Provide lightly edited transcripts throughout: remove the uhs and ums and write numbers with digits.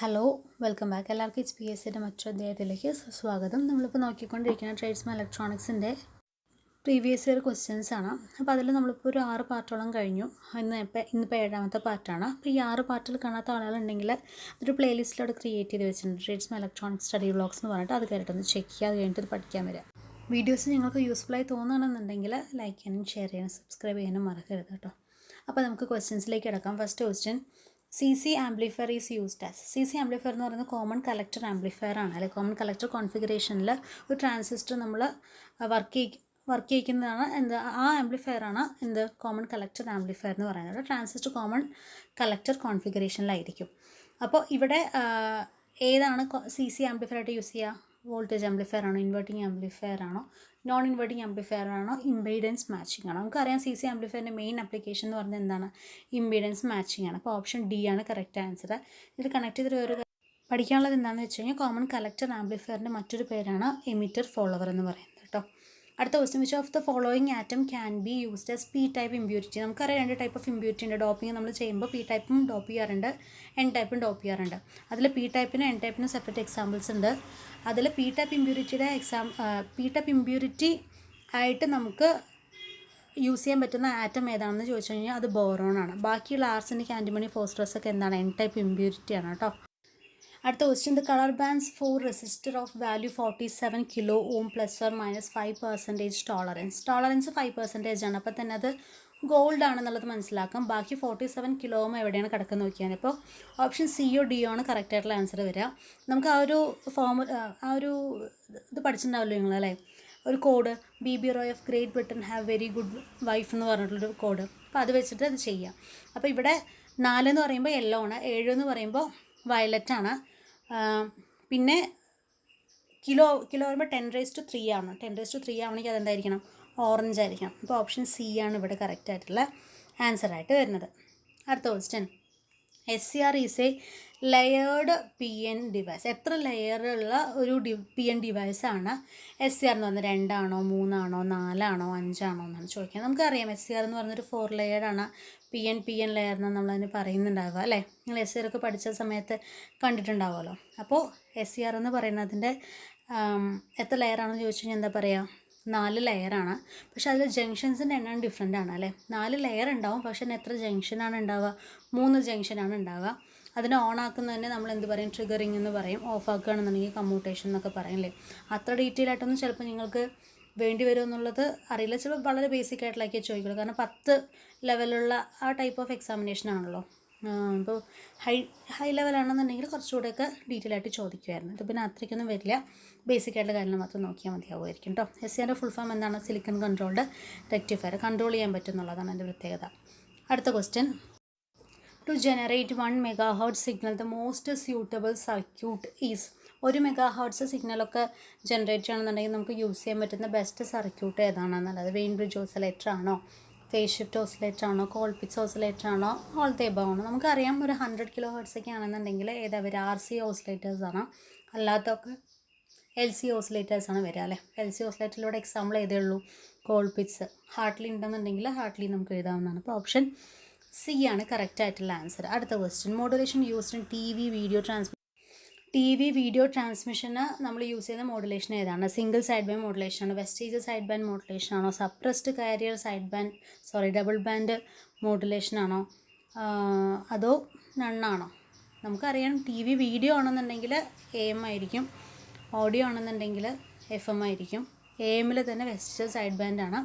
Hello welcome back. എല്ലാവർക്കും PSCയുടെ മറ്റൊരു അധ്യായത്തിലേക്ക് സ്വാഗതം. നമ്മളിപ്പോൾ നോക്കിക്കൊണ്ടിരിക്കുന്ന ട്രേഡ്സ്മാൻ ഇലക്ട്രോണിക്സിൻ്റെ പ്രീവിയസ് ഇയർ ക്വസ്റ്റ്യൻസ് ആണ്. അപ്പോൾ അതിൽ നമ്മളിപ്പോൾ ഒരു 6 പാർട്ടോളം കഴിഞ്ഞു. ഇന്നിപ്പോൾ 7ാമത്തെ പാർട്ടാണ്. അപ്പോൾ ഈ 6 പാർട്ടിൽ കാണാത്ത ആളുകളുണ്ടെങ്കിൽ ഒരു പ്ലേലിസ്റ്റിലോട് ക്രിയേറ്റ് ചെയ്ത് വെച്ചിട്ടുണ്ട്, ട്രേഡ്സ്മാൻ ഇലക്ട്രോണിക്സ് സ്റ്റഡി വ്ളോഗ്സ് എന്ന് പറഞ്ഞിട്ട്. അത് കയറിയിട്ടൊന്ന് ചെക്ക് ചെയ്യുക, അത് കഴിഞ്ഞിട്ട് ഇത് പഠിക്കാൻ വരിക. വീഡിയോസ് നിങ്ങൾക്ക് യൂസ്ഫുള്ളായി തോന്നുകയാണെന്നുണ്ടെങ്കിൽ ലൈക്ക് ചെയ്യാനും ഷെയർ ചെയ്യാനും സബ്സ്ക്രൈബ് ചെയ്യാനും മറക്കരുത് കേട്ടോ. അപ്പോൾ നമുക്ക് ക്വസ്റ്റ്യൻസിലേക്ക് കിടക്കാം. First question, CC amplifier is used as. CC amplifier എന്ന് പറയുന്നത് കോമൺ കളക്ടർ ആംപ്ലിഫയർ ആണ്. അല്ലെങ്കിൽ കോമൺ കളക്ടർ കോൺഫിഗറേഷനിൽ ഒരു ട്രാൻസിസ്റ്റർ നമ്മൾ വർക്ക് ചെയ്യിക്കുന്നതാണ് ആ ആംപ്ലിഫയർ ആണ് കോമൺ കളക്ടർ ആംപ്ലിഫയർ എന്ന് പറയുന്നത്. ട്രാൻസിസ്റ്റർ കോമൺ കളക്ടർ കോൺഫിഗറേഷനിലായിരിക്കും. അപ്പോൾ ഇവിടെ ഏതാണ് CC ആംപ്ലിഫയർ ആയിട്ട് യൂസ് ചെയ്യുക? വോൾട്ടേജ് ആംപ്ലിഫയർ ആണോ, ഇൻവെർട്ടിംഗ് ആംപ്ലിഫയർ ആണോ, നോൺ ഇൻവെർട്ടിംഗ് ആംപ്ലിഫയർ ആണോ, ഇംപീഡൻസ് മാച്ചിങ് ആണോ? നമുക്കറിയാം CC ആംപ്ലിഫയറിൻ്റെ മെയിൻ ആപ്ലിക്കേഷൻ എന്ന് പറഞ്ഞാൽ എന്താണ്? ഇംപീഡൻസ് മാച്ചിങ് ആണ്. അപ്പോൾ ഓപ്ഷൻ ഡി ആണ് കറക്റ്റ് ആൻസർ. ഇതിൽ കണക്ട് ചെയ്തിട്ട് ഒരു പഠിക്കാനുള്ളത് എന്താണെന്ന് വെച്ച് കഴിഞ്ഞാൽ കോമൺ കളക്ടർ ആംപ്ലിഫയറിൻ്റെ മറ്റൊരു പേരാണ് എമിറ്റർ ഫോളോവർ എന്ന് പറയുന്നത് കേട്ടോ. അടുത്ത question, which of the following atom can be used as P type impurity. നമുക്കറിയാം 2 ടൈപ്പ് ഓഫ് ഇമ്പ്യൂരിറ്റി ഉണ്ട്. ഡോപ്പിംഗ് നമ്മൾ ചെയ്യുമ്പോൾ P ടൈപ്പും ഡോപ്പ് ചെയ്യാറുണ്ട്, N ടൈപ്പും ഡോപ്പ് ചെയ്യാറുണ്ട്. അതിൽ P ടൈപ്പിനും N ടൈപ്പിനും സെപ്പറേറ്റ് എക്സാമ്പിൾസ് ഉണ്ട്. അതിൽ P ടൈപ്പ് ഇമ്പ്യൂരിറ്റിയുടെ P ടൈപ്പ് ഇമ്പ്യൂരിറ്റി ആയിട്ട് നമുക്ക് യൂസ് ചെയ്യാൻ പറ്റുന്ന ആറ്റം ഏതാണെന്ന് ചോദിച്ചു കഴിഞ്ഞാൽ അത് ബോറോൺ ആണ്. ബാക്കിയുള്ള ആർസനിക്, ആൻറ്റിമണി, ഫോസ്ഫറസ് ഒക്കെ എന്താണ്? N ടൈപ്പ് ഇമ്പ്യൂരിറ്റി ആണ് കേട്ടോ. അടുത്ത question, the colour bands for resistor of value 47 kilo ohm ±5% tolerance 5% ആണ്. അപ്പോൾ തന്നെ അത് ഗോൾഡ് ആണെന്നുള്ളത് മനസ്സിലാക്കാം. ബാക്കി 47 കിലോ ഓം എവിടെയാണ് കിടക്കുന്നത് നോക്കിയാൽ ഇപ്പോൾ ഓപ്ഷൻ സിയോ ഡിയോ ആണ് കറക്റ്റ് ആയിട്ടുള്ള ആൻസർ വരിക. നമുക്ക് ആ ഒരു ഇത് പഠിച്ചിട്ടുണ്ടാവല്ലോ നിങ്ങൾ അല്ലേ, ഒരു code BB Roy of great Britain have very good wife എന്ന് പറഞ്ഞിട്ടുള്ളൊരു കോഡ്. അപ്പോൾ അത് വെച്ചിട്ട് അത് ചെയ്യാം. അപ്പോൾ ഇവിടെ 4 എന്ന് പറയുമ്പോൾ യെല്ലോ ആണ്, 7 എന്ന് പറയുമ്പോൾ വയലറ്റ് ആണ്, പിന്നെ കിലോ വരുമ്പോൾ 10⁻³ ആണ്. 10⁻³ ആവണമെങ്കിൽ അതെന്തായിരിക്കണം? ഓറഞ്ച് ആയിരിക്കണം. അപ്പോൾ ഓപ്ഷൻ സി ആണ് ഇവിടെ കറക്റ്റ് ആയിട്ടുള്ള ആൻസറായിട്ട് വരുന്നത്. അടുത്ത question, SCR is A layered PN device. എത്ര ലെയറുള്ള ഒരു PN ഡിവൈസാണ് SCR എന്ന് പറയുന്നത്? 2 ആണോ, 3 ആണോ, 4 ആണോ, 5 ആണോ എന്നാണ് ചോദിക്കുന്നത്. നമുക്കറിയാം SCR എന്ന് പറയുന്നൊരു 4 ലെയറാണ്. PN ലെയർ എന്ന് നമ്മളതിന് പറയുന്നുണ്ടാവുക അല്ലേ. നിങ്ങൾ SCR ഒക്കെ പഠിച്ച സമയത്ത് കണ്ടിട്ടുണ്ടാവുമല്ലോ. അപ്പോൾ SCR എന്ന് പറയുന്നതിൻ്റെ എത്ര ലെയറാണെന്ന് ചോദിച്ചു കഴിഞ്ഞാൽ എന്താ പറയുക? 4 ലെയറാണ്. പക്ഷേ അതിൽ ജംഗ്ഷൻസിൻ്റെ എണ്ണം ഡിഫറെൻ്റ് ആണ് അല്ലേ. 4 ലെയർ ഉണ്ടാവും, പക്ഷേ എത്ര ജംഗ്ഷനാണ് ഉണ്ടാവുക? 3 ജംഗ്ഷനാണ് ഉണ്ടാവുക. അതിനെ ഓൺ ആക്കുന്നതിന് നമ്മൾ എന്ത് പറയും? ട്രിഗറിങ് എന്ന് പറയും. ഓഫ് ആക്കുകയാണെന്നുണ്ടെങ്കിൽ കമ്മ്യൂട്ടേഷൻ എന്നൊക്കെ പറയും അല്ലേ. അത്ര ഡീറ്റെയിൽ ആയിട്ടൊന്നും ചിലപ്പോൾ നിങ്ങൾക്ക് വേണ്ടി വരും എന്നുള്ളത് അറിയില്ല. ചിലപ്പോൾ വളരെ ബേസിക് ആയിട്ടുള്ളതൊക്കെ ചോദിക്കുള്ളൂ. കാരണം 10 ലെവലുള്ള ആ ടൈപ്പ് ഓഫ് എക്സാമിനേഷൻ ആണല്ലോ. ഇപ്പോൾ ഹൈ ലെവലാണെന്നുണ്ടെങ്കിൽ കുറച്ചുകൂടെയൊക്കെ ഡീറ്റെയിൽ ആയിട്ട് ചോദിക്കുമായിരുന്നു. ഇത് പിന്നെ അത്രയ്ക്കൊന്നും വരില്ല. ബേസിക് ആയിട്ടുള്ള കാര്യങ്ങൾ മാത്രം നോക്കിയാൽ മതിയാവുമായിരിക്കും കേട്ടോ. SCRൻ്റെ ഫുൾ ഫോം എന്താണ്? Silicon controlled rectifier. കൺട്രോൾ ചെയ്യാൻ പറ്റും എന്നുള്ളതാണ് എൻ്റെ പ്രത്യേകത. അടുത്ത question, to generate 1 MHz signal the most suitable circuit is. 1 MHz സിഗ്നലൊക്കെ ജനറേറ്റ് ചെയ്യണമെന്നുണ്ടെങ്കിൽ നമുക്ക് യൂസ് ചെയ്യാൻ പറ്റുന്ന ബെസ്റ്റ് സർക്യൂട്ട് ഏതാണെന്നുള്ളത്? വെയിൻ ബ്രിഡ്ജ് ഓസിലേറ്റർ ആണോ, ഫേസ് ഷിഫ്റ്റ് ഓസിലേറ്റർ ആണോ, കോൾപിറ്റ്സ് ഓസിലേറ്റർ ആണോ, ഓൾ ദ എബവ് ആണോ? നമുക്കറിയാം ഒരു 100 KHz ഒക്കെ ആണെന്നുണ്ടെങ്കിൽ ഏതാ വരിക? RC ഓസിലേറ്റേഴ്സ് ആണ്. അല്ലാത്തൊക്കെ LC ഓസിലേറ്റേഴ്സ് ആണ് വരിക അല്ലേ. LC ഓസിലേറ്ററിലൂടെ എക്സാമ്പിൾ ഏതേ ഉള്ളൂ? കോൾപിറ്റ്സ്. ഹാർട്ട്ലി ഉണ്ടെന്നുണ്ടെങ്കിൽ ഹാർട്ട്ലി നമുക്ക് എഴുതാവുന്നതാണ്. അപ്പോൾ ഓപ്ഷൻ സി ആണ് കറക്റ്റ് ആയിട്ടുള്ള ആൻസർ. അടുത്ത question, modulation used in TV video ട്രാൻസ്മിഷന് നമ്മൾ യൂസ് ചെയ്യുന്ന മോഡുലേഷൻ ഏതാണ്? സിംഗിൾ സൈഡ് ബാൻഡ് മോഡുലേഷൻ ആണോ, വെസ്റ്റേജ് സൈഡ് ബാൻഡ് മോഡുലേഷൻ ആണോ, suppressed carrier double band modulation ആണോ, അതോ നണ്ണാണോ? നമുക്കറിയാം TV വീഡിയോ ആണെന്നുണ്ടെങ്കിൽ AM ആയിരിക്കും, ഓഡിയോ ആണെന്നുണ്ടെങ്കിൽ FM ആയിരിക്കും. AM തന്നെ വെസ്റ്റേജ് സൈഡ് ബാൻഡാണ്,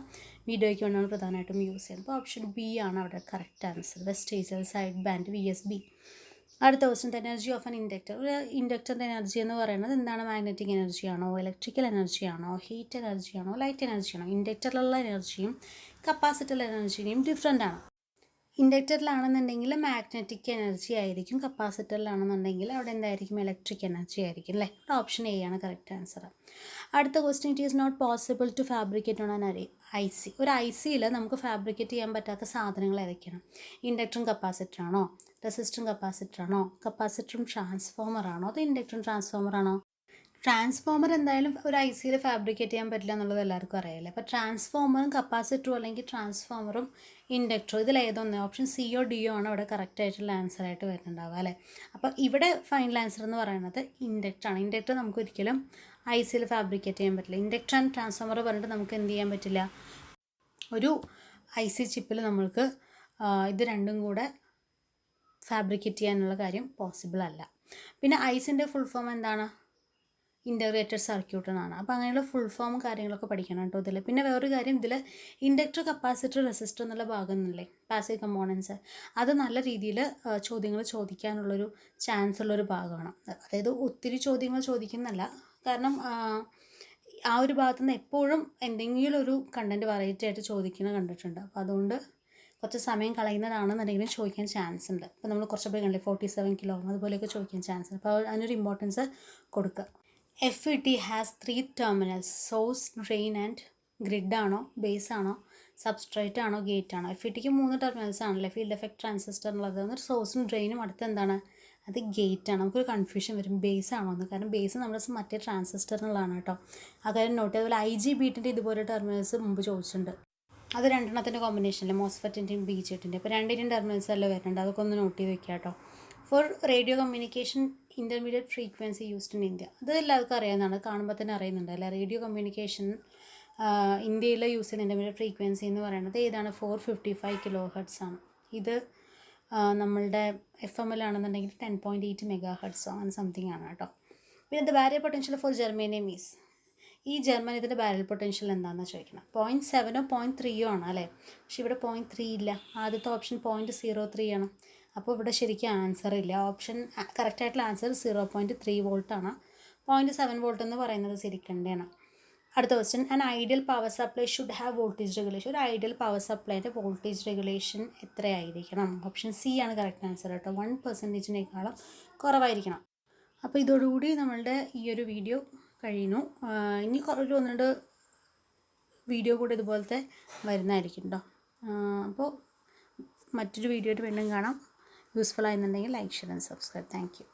വീഡിയോയ്ക്ക് വേണ്ടിയാണ് പ്രധാനമായിട്ടും യൂസ് ചെയ്യുന്നത്. അപ്പോൾ ഓപ്ഷൻ ബി ആണ് അവിടെ correct answer, vestigial side band VSB. അടുത്ത question, energy of an inductor. ഒരു ഇൻഡക്ടറിൻ്റെ എനർജി എന്ന് പറയുന്നത് എന്താണ്? മാഗ്നറ്റിക് എനർജി ആണോ, ഇലക്ട്രിക്കൽ എനർജി ആണോ, ഹീറ്റ് എനർജി ആണോ, ലൈറ്റ് എനർജി ആണോ? ഇൻഡക്ടറിലുള്ള എനർജിയും കപ്പാസിറ്റർ എനർജിയും ഡിഫറെൻ്റ് ആണ്. ഇൻഡക്ടറിലാണെന്നുണ്ടെങ്കിൽ മാഗ്നറ്റിക് എനർജി ആയിരിക്കും, കപ്പാസിറ്ററിലാണെന്നുണ്ടെങ്കിൽ അവിടെ എന്തായിരിക്കും? ഇലക്ട്രിക് എനർജി ആയിരിക്കും അല്ലേ. ഓപ്ഷൻ എ ആണ് കറക്റ്റ് ആൻസർ. അടുത്ത question, it is not possible to fabricate on an IC. ഒരു ICയിൽ നമുക്ക് ഫാബ്രിക്കേറ്റ് ചെയ്യാൻ പറ്റാത്ത സാധനങ്ങൾ ഏതൊക്കെയാണ്? ഇൻഡക്ടറും കപ്പാസിറ്ററാണോ, റെസിസ്റ്ററും കപ്പാസിറ്ററാണോ, കപ്പാസിറ്ററും ട്രാൻസ്ഫോമറാണോ, അത് ഇൻഡക്ടറും ട്രാൻസ്ഫോമറാണോ? ട്രാൻസ്ഫോമർ എന്തായാലും ഒരു ICയിൽ ഫാബ്രിക്കേറ്റ് ചെയ്യാൻ പറ്റില്ല എന്നുള്ളത് എല്ലാവർക്കും അറിയാമല്ലേ. അപ്പോൾ ട്രാൻസ്ഫോമറും കപ്പാസിറ്ററും അല്ലെങ്കിൽ ട്രാൻസ്ഫോമറും ഇൻഡക്ടറോ, ഇതിലേതൊന്ന് ഓപ്ഷൻ സിയോ ഡിയോ ആണ് അവിടെ കറക്റ്റായിട്ടുള്ള ആൻസറായിട്ട് വരുന്നുണ്ടാവുക അല്ലേ. അപ്പോൾ ഇവിടെ ഫൈനൽ ആൻസർ എന്ന് പറയുന്നത് ഇൻഡക്ടറാണ്. ഇൻഡക്ടർ നമുക്ക് ഒരിക്കലും ഐസിയിൽ ഫാബ്രിക്കേറ്റ് ചെയ്യാൻ പറ്റില്ല. ഇൻഡക്ടർ ആൻഡ് ട്രാൻസ്ഫോമർ പറഞ്ഞിട്ട് നമുക്ക് എന്ത് ചെയ്യാൻ പറ്റില്ല, ഒരു IC ചിപ്പിൽ നമ്മൾക്ക് ഇത് രണ്ടും കൂടെ ഫാബ്രിക്കേറ്റ് ചെയ്യാനുള്ള കാര്യം പോസിബിൾ അല്ല. പിന്നെ ഐസിൻ്റെ ഫുൾ ഫോം എന്താണ്, ഇൻ്റഗ്രേറ്റഡ് സർക്യൂട്ട് എന്നാണ്. അപ്പോൾ അങ്ങനെയുള്ള ഫുൾ ഫോം കാര്യങ്ങളൊക്കെ പഠിക്കണം കേട്ടോ ഇതിൽ. പിന്നെ വേറൊരു കാര്യം, ഇതിൽ ഇൻഡക്ടർ, കപ്പാസിറ്റർ, റെസിസ്റ്റർ എന്നുള്ള ഭാഗം എന്നില്ലേ, പാസീവ് കമ്പോണൻസ്, അത് നല്ല രീതിയിൽ ചോദ്യങ്ങൾ ചോദിക്കാനുള്ളൊരു ചാൻസ് ഉള്ളൊരു ഭാഗമാണ്. അതായത് ഒത്തിരി ചോദ്യങ്ങൾ ചോദിക്കുന്നല്ല, കാരണം ആ ഒരു ഭാഗത്തുനിന്ന് എപ്പോഴും എന്തെങ്കിലും ഒരു കണ്ടൻറ്റ് വെറൈറ്റി ആയിട്ട് ചോദിക്കുന്നത് കണ്ടിട്ടുണ്ട്. അപ്പോൾ അതുകൊണ്ട് കുറച്ച് സമയം കളയുന്നതാണെന്നുണ്ടെങ്കിലും ചോദിക്കാൻ ചാൻസ് ഉണ്ട്. ഇപ്പോൾ നമ്മൾ കുറച്ചപ്പോൾ കണ്ടില്ലേ 47 കിലോ അതുപോലെയൊക്കെ ചോദിക്കാൻ ചാൻസ് ഉണ്ട്. അപ്പോൾ അതിനൊരു ഇമ്പോർട്ടൻസ് കൊടുക്കുക. FET has 3 terminals, source, drain and grid ആണോ, ബേസ് ആണോ, സബ്സ്ട്രേറ്റ് ആണോ, ഗേറ്റ് ആണോ? FETക്ക് 3 terminals ആണല്ലേ, ഫീൽഡ് എഫക്ട് ട്രാൻസിസ്റ്റർ എന്നുള്ളത്. എന്നിട്ട് സോഴ്സും ഡ്രെയിനും അടുത്ത് എന്താണ്, അത് ഗേറ്റ് ആണ്. നമുക്കൊരു കൺഫ്യൂഷൻ വരും ബേസ് ആണോ എന്ന്, കാരണം ബേസ് നമ്മുടെ മറ്റേ ട്രാൻസിസ്റ്ററിനുള്ളതാണ് കേട്ടോ. ആ കാര്യം നോട്ട്. അതുപോലെ IGBTൻ്റെ ഇതുപോലെ ടെർമിനൽസ് മുമ്പ് ചോദിച്ചിട്ടുണ്ട്. അത് രണ്ടെണ്ണത്തിൻ്റെ കോമ്പിനേഷനിൽ മോസ്ഫെറ്റിൻ്റെയും BJTൻ്റെ. അപ്പോൾ രണ്ടിൻ്റെയും ടെർമിനൽസ് എല്ലാം വരുന്നുണ്ട്, അതൊക്കെ ഒന്ന് നോട്ട് ചെയ്ത് വെക്കുക കേട്ടോ. For radio communication intermediate frequency used in India, അത് എല്ലാവർക്കും അറിയാവുന്നതാണ്, കാണുമ്പോൾ തന്നെ അറിയുന്നുണ്ട് അല്ലേ. റേഡിയോ കമ്മ്യൂണിക്കേഷൻ ഇന്ത്യയിൽ യൂസ് ചെയ്യുന്ന ഇൻ്റർമീഡിയറ്റ് ഫ്രീക്വൻസി എന്ന് പറയുന്നത് ഏതാണ്, 455 kHz ആണ്. ഇത് നമ്മളുടെ FM ആണെന്നുണ്ടെങ്കിൽ 10.8 MHz അങ്ങനെ സംതിങ് ആണ് കേട്ടോ. പിന്നെ the barrier potential four germanium is, ഈ ജർമ്മനിയത്തിൻ്റെ ബാരൽ പൊട്ടൻഷ്യൽ എന്താണെന്ന് ചോദിക്കണം. 0.7 0.3 ആണ് അല്ലേ, പക്ഷെ ഇവിടെ 0.3 ഇല്ല. ആദ്യത്തെ ഓപ്ഷൻ 0.03 ആണ്. അപ്പോൾ ഇവിടെ ശരിക്കും ആൻസർ ഇല്ല. ഓപ്ഷൻ കറക്റ്റായിട്ടുള്ള ആൻസർ 0.3 വോൾട്ടാണ്. 0.7 വോൾട്ട് എന്ന് പറയുന്നത് ശരിക്കണ്ടേയാണ്. അടുത്ത question, an ideal power supply should have voltage regulation. ഒരു ഐഡിയൽ പവർ സപ്ലൈൻ്റെ വോൾട്ടേജ് റെഗുലേഷൻ എത്രയായിരിക്കണം? ഓപ്ഷൻ സി ആണ് കറക്റ്റ് ആൻസർ കേട്ടോ. 1%-നേക്കാളും കുറവായിരിക്കണം. അപ്പോൾ ഇതോടുകൂടി നമ്മളുടെ ഈ ഒരു വീഡിയോ കഴിയുന്നു. ഇനി ഒരു 1-2 വീഡിയോ കൂടെ ഇതുപോലത്തെ വരുന്നതായിരിക്കും കേട്ടോ. അപ്പോൾ മറ്റൊരു വീഡിയോ ആയിട്ട് വീണ്ടും കാണാം. യൂസ്ഫുൾ ആയിരുന്നുണ്ടെങ്കിൽ like, share and subscribe. Thank U.